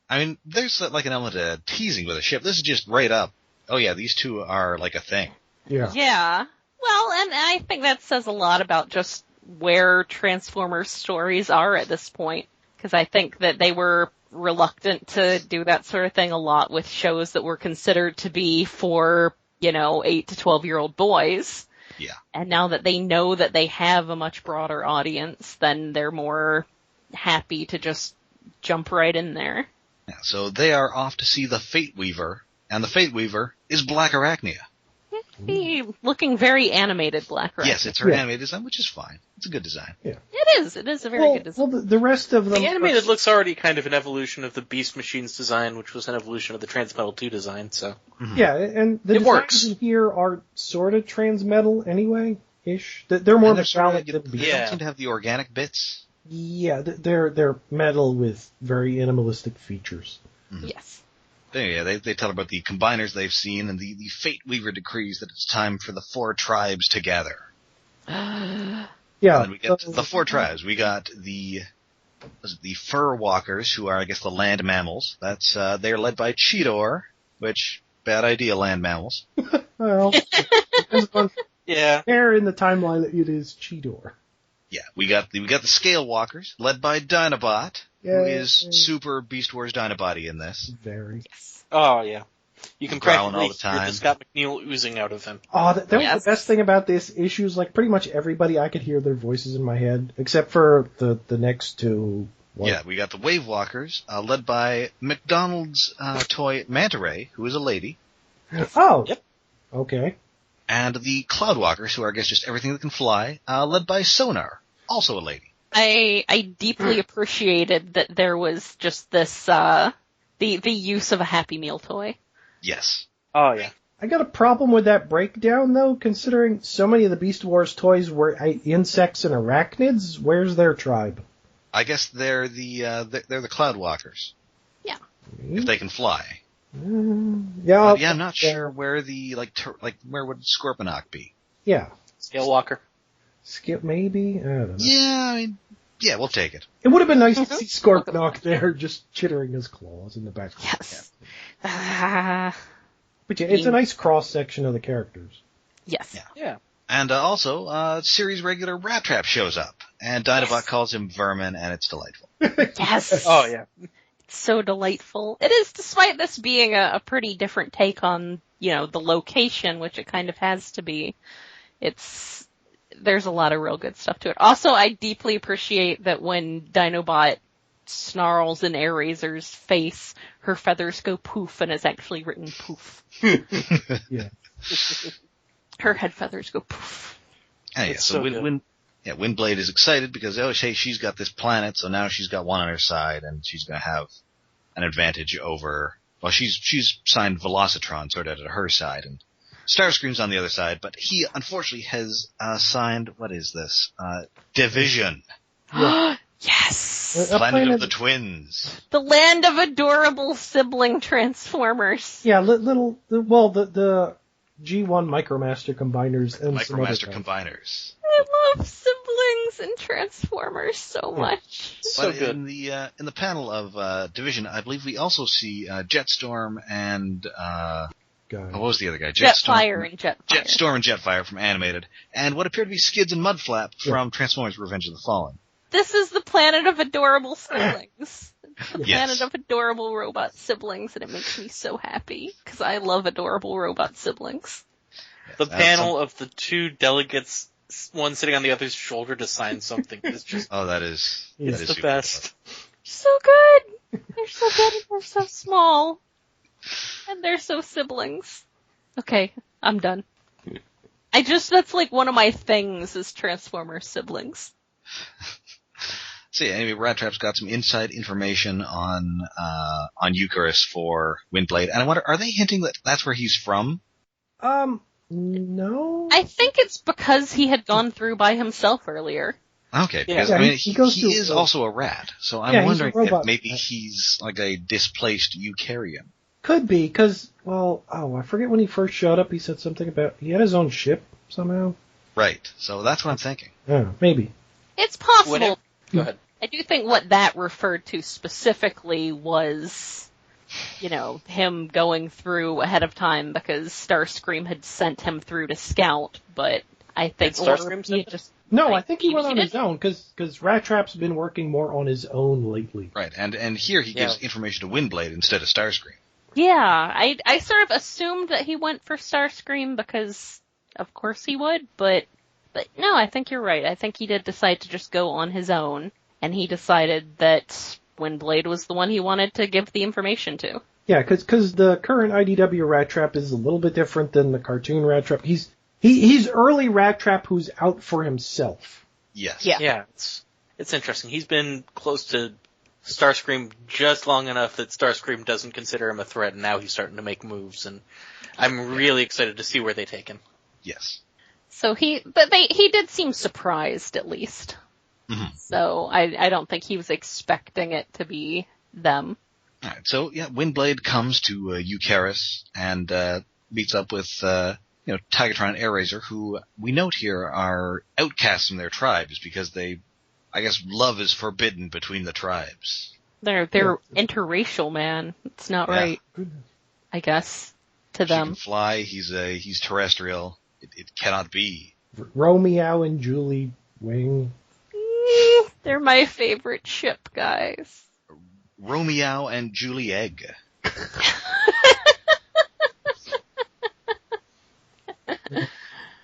I mean, there's like an element of teasing with a ship. This is just right up. Oh yeah, these two are like a thing. Yeah. Yeah. Well, and I think that says a lot about just where Transformers stories are at this point. Because I think that they were reluctant to do that sort of thing a lot with shows that were considered to be for, 8 to 12-year-old boys. Yeah. And now that they know that they have a much broader audience, then they're more happy to just jump right in there. Yeah, so they are off to see the Fate Weaver, and the Fate Weaver is Black Arachnia. Looking very animated Black Arachnia. Yes, it's her animated design, which is fine. It's a good design. It is a very good design. Well, the rest of them... The animated looks already kind of an evolution of the Beast Machine's design, which was an evolution of the Transmetal 2 design, so... Yeah, and the It designs works. in here are sort of transmetal anyway-ish. They're more And they're sort metallic of, than they Beast. don't seem to have the organic bits. Yeah, they're metal with very animalistic features. Yes. They tell about the combiners they've seen, and the Fate Weaver decrees that it's time for the 4 tribes to gather. Yeah. And then we get the 4 tribes. We got the fur walkers, who are, I guess, the land mammals. That's they're led by Cheetor, which bad idea, land mammals. Well, depends on Yeah. where in the timeline that it is Cheetor. Yeah, we got the scale walkers, led by Dinobot, who Yay. is super Beast Wars Dinobot in this. Very. Oh, yeah. You can growling practically all the time. hear the Scott McNeil oozing out of him. Oh, that was Yes. the best thing about this issue is like pretty much everybody I could hear their voices in my head, except for the next two. Yeah, we got the Wave Walkers, led by McDonald's toy Manta Ray, who is a lady, Oh. Yep. Okay. and the Cloud Walkers, who are, I guess, just everything that can fly, led by Sonar, also a lady. I deeply appreciated that there was just this, the use of a Happy Meal toy. Yes. Oh, yeah. I got a problem with that breakdown, though, considering so many of the Beast Wars toys were insects and arachnids. Where's their tribe? I guess they're the Cloud Walkers, if they can fly. Yeah. But yeah, I'm not sure where the, where would Scorponok be? Yeah. Scale Walker. Skip, maybe? I don't know. Yeah, I mean, yeah, we'll take it. It would have been nice to see Scorponok there just chittering his claws in the background. Yes. Ah, But yeah, it's a nice cross-section of the characters. yes. Yeah. Yeah. And also, series regular Rat Trap shows up, and Dinobot calls him Vermin, and it's delightful. Yes. Oh, yeah. It's so delightful. It is, despite this being a pretty different take on, the location, which it kind of has to be. There's a lot of real good stuff to it. Also, I deeply appreciate that when Dinobot snarls in Airazor's face, her feathers go poof, and it's actually written poof. Yeah. Her head feathers go poof. Yeah, It's so so good. Windblade is excited because, hey, she's got this planet, so now she's got one on her side, and she's gonna have an advantage over, well, she's signed Velocitron sort of at her side, and Starscream's on the other side, but he unfortunately has signed, what is this? Division. Yes! Planet of the Twins. The land of adorable sibling transformers. Yeah, the G1 Micromaster combiners and some other Micromaster guys. Combiners. I love siblings and transformers so much. So But good. in the panel of Division, I believe we also see Jetstorm and Guy. what was the other guy? Jetfire and Jetfire. Jetstorm and Jetfire from Animated, and what appeared to be Skids and Mudflap from Transformers: Revenge of the Fallen. This is the planet of adorable siblings. The Yes. planet of adorable robot siblings, and it makes me so happy, because I love adorable robot siblings. The panel of the two delegates, one sitting on the other's shoulder to sign something, is just Oh, that is Yeah. that is the super best. So good! They're so good and they're so small. And they're so siblings. Okay, I'm done. That's like one of my things is Transformers siblings. So yeah, anyway, Rat Trap's got some inside information on Eucharis for Windblade, and I wonder, are they hinting that that's where he's from? No. I think it's because he had gone through by himself earlier. Okay, Yeah. because Yeah, I mean, he goes he through- is also a rat, so I'm Yeah, he's a wondering robot. if maybe he's like a displaced Eukaryon. Could be, because, I forget when he first showed up, he said something about, he had his own ship, somehow. Right, so that's what I'm thinking. Yeah, maybe. It's possible. Whatever. Go ahead. I do think what that referred to specifically was, him going through ahead of time because Starscream had sent him through to scout, but I think Did Starscream he send him? just No, I Like, think he went he on did- his own, because Rat Trap's been working more on his own lately. Right, and here he gives Yeah. information to Windblade instead of Starscream. Yeah, I sort of assumed that he went for Starscream because of course he would, but no, I think you're right. I think he did decide to just go on his own, and he decided that Windblade was the one he wanted to give the information to. Yeah, because the current IDW Rat Trap is a little bit different than the cartoon Rat Trap. He's early Rat Trap who's out for himself. Yes. Yeah. Yeah, it's interesting. He's been close to Starscream just long enough that Starscream doesn't consider him a threat, and now he's starting to make moves, and I'm really excited to see where they take him. Yes. So he did seem surprised at least. Mhm. So I don't think he was expecting it to be them. All right, so yeah, Windblade comes to Eucharis and meets up with Tigatron and Airazor, who we note here are outcasts from their tribes because I guess love is forbidden between the tribes. They're interracial, man. It's not Yeah. right, I guess, to She can them. fly. He's terrestrial. It cannot be. Romeo and Julie Wing. They're my favorite ship, guys. Romeo and Julie Egg. All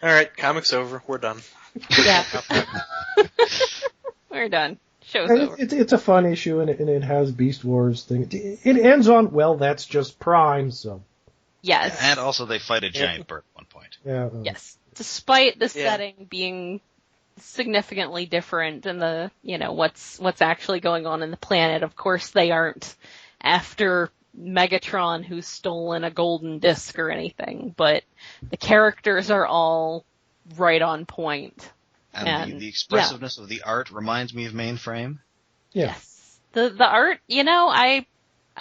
right, comics over. We're done. Yeah. We're done. Show's over. It's a fun issue, and it has Beast Wars thing. It ends on, well, that's just Prime, so. Yes. And also they fight a giant bird at one point. Yeah. Yes. Despite the setting being significantly different and the, what's actually going on in the planet, of course they aren't after Megatron who's stolen a golden disc or anything, but the characters are all right on point. And the expressiveness of the art reminds me of Mainframe. Yeah. Yes. The art, I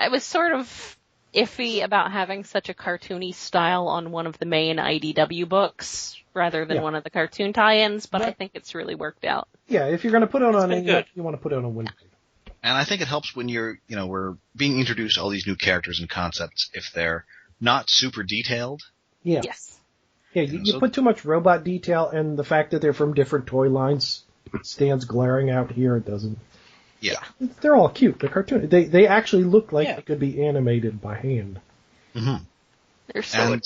was sort of iffy about having such a cartoony style on one of the main IDW books rather than one of the cartoon tie-ins, but I think it's really worked out. Yeah, if you're going to put it on you want to put it on a win. And I think it helps when we're being introduced to all these new characters and concepts if they're not super detailed. Yeah. Yes. Yeah, you put too much robot detail, and the fact that they're from different toy lines stands glaring out here. It doesn't. Yeah. They're all cute. They're cartoon. They actually look like they could be animated by hand. Mm-hmm. They're so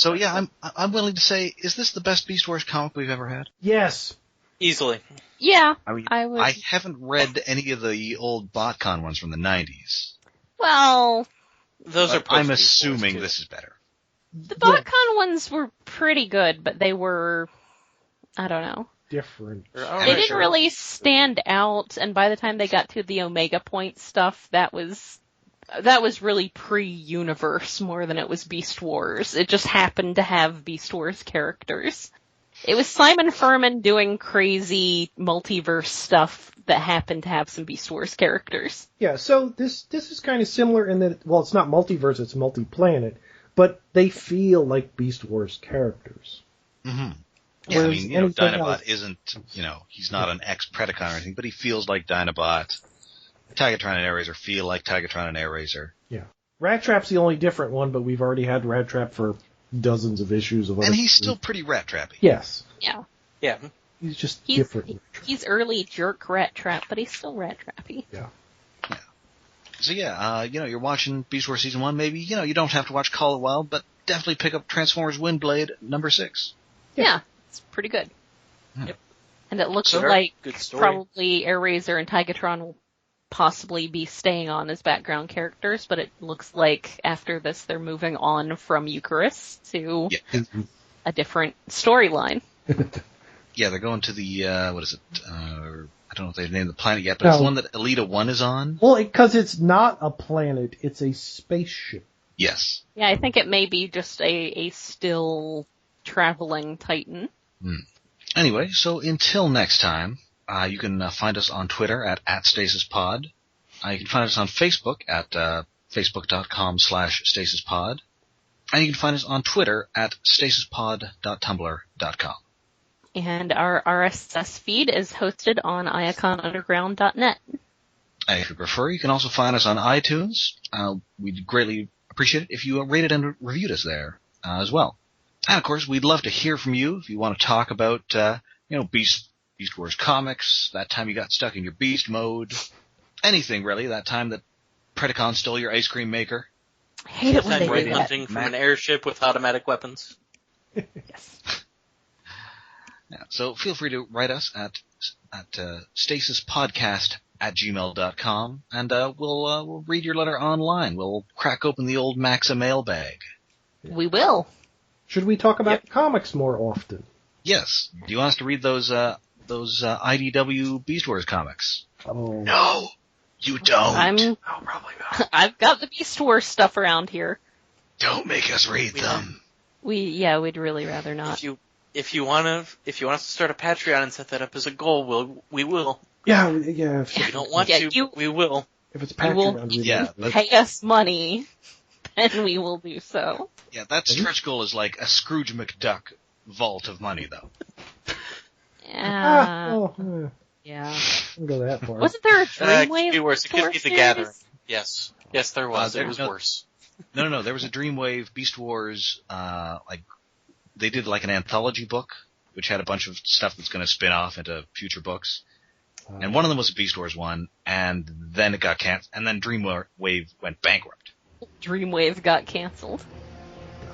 I'm willing to say, is this the best Beast Wars comic we've ever had? Yes. Easily. Yeah. I mean, would. I haven't read any of the old BotCon ones from the 90s. Well, those are. I'm assuming this is better. The BotCon ones were pretty good, but they were, I don't know. Different. They didn't really stand out, and by the time they got to the Omega Point stuff, that was really pre-universe more than it was Beast Wars. It just happened to have Beast Wars characters. It was Simon Furman doing crazy multiverse stuff that happened to have some Beast Wars characters. Yeah, so this is kind of similar in that, well, it's not multiverse, it's multi-planet, but they feel like Beast Wars characters. Mm-hmm. Yeah, I mean, Dinobot isn't, he's not an ex-Predacon or anything, but he feels like Dinobot. Tigatron and Airraiser feel like Tigatron and Airraiser. Yeah. Rat Trap's the only different one, but we've already had Rat Trap for dozens of issues of other. And he's still pretty Rat Trappy. Yes. Yeah. Yeah. He's just different. He's early jerk Rat Trap, but he's still Rat Trappy. Yeah. Yeah. So you're watching Beast Wars Season 1, maybe, you don't have to watch Call of the Wild, but definitely pick up Transformers Windblade number 6. Yeah. It's pretty good. Yep. And it looks like probably Airraiser and Tigatron will possibly be staying on as background characters, but it looks like after this they're moving on from Eucharist to a different storyline. Yeah, they're going to the, what is it? I don't know if they've named the planet yet, but it's the one that Elita 1 is on. Well, because it's not a planet, it's a spaceship. Yes. Yeah, I think it may be just a still traveling Titan. Anyway, so until next time, you can find us on Twitter at @StasisPod. You can find us on Facebook at facebook.com/StasisPod. And you can find us on Twitter at stasispod.tumblr.com. And our RSS feed is hosted on iaconunderground.net. And if you prefer, you can also find us on iTunes. We'd greatly appreciate it if you rated and reviewed us there as well. And of course, we'd love to hear from you if you want to talk about, Beast Wars comics, that time you got stuck in your beast mode, anything really, that time that Predacon stole your ice cream maker. I hate it when they do that. Hunting from an airship with automatic weapons. Yes. Yeah, so feel free to write us at stasispodcast@gmail.com, and we'll read your letter online. We'll crack open the old Maxa mailbag. We will. Should we talk about comics more often? Yes. Do you want us to read those IDW Beast Wars comics? Oh. No, you don't. No, probably not. I've got the Beast Wars stuff around here. Don't make us read them. We'd really rather not. If you want us to start a Patreon and set that up as a goal, we will. Yeah. If you don't want to, we will. If it's Patreon, pay us money, then we will do so. Yeah, that stretch goal is like a Scrooge McDuck vault of money, though. Yeah. I didn't go that far. Wasn't there a Dreamwave? It could be worse. It could be The Gathering. Yes, there was. It was worse. No. There was a Dreamwave Beast Wars. They did like an anthology book, which had a bunch of stuff that's going to spin off into future books. And one of them was a Beast Wars one, and then it got canceled. And then Dreamwave went bankrupt. Dreamwave got canceled.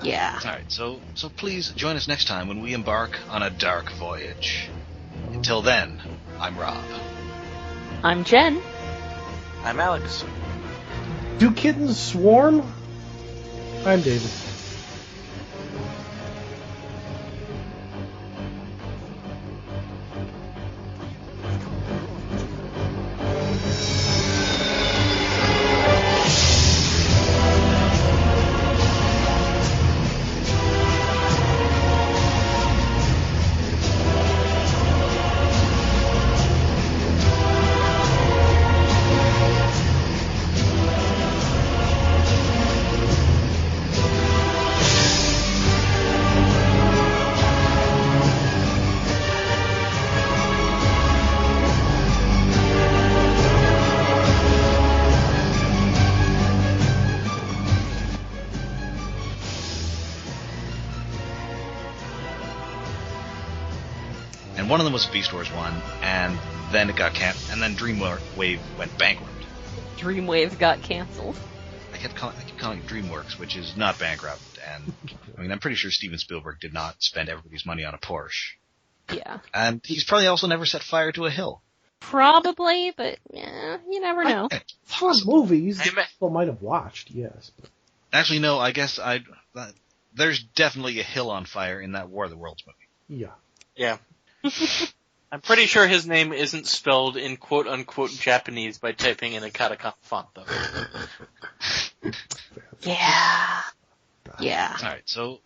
Yeah. Alright, so please join us next time when we embark on a dark voyage. Until then, I'm Rob. I'm Jen. I'm Alex. Do kittens swarm? I'm David. And one of them was Beast Wars 1, and then it got and then Dreamwave went bankrupt. Dreamwave got canceled. I keep calling it DreamWorks, which is not bankrupt, and I mean, I'm pretty sure Steven Spielberg did not spend everybody's money on a Porsche. Yeah. And he's probably also never set fire to a hill. Probably, but you never know. For movies that people might have watched, yes. But... Actually, no, I guess there's definitely a hill on fire in that War of the Worlds movie. Yeah. Yeah. I'm pretty sure his name isn't spelled in quote-unquote Japanese by typing in a katakana font, though. Yeah. Yeah. Alright, so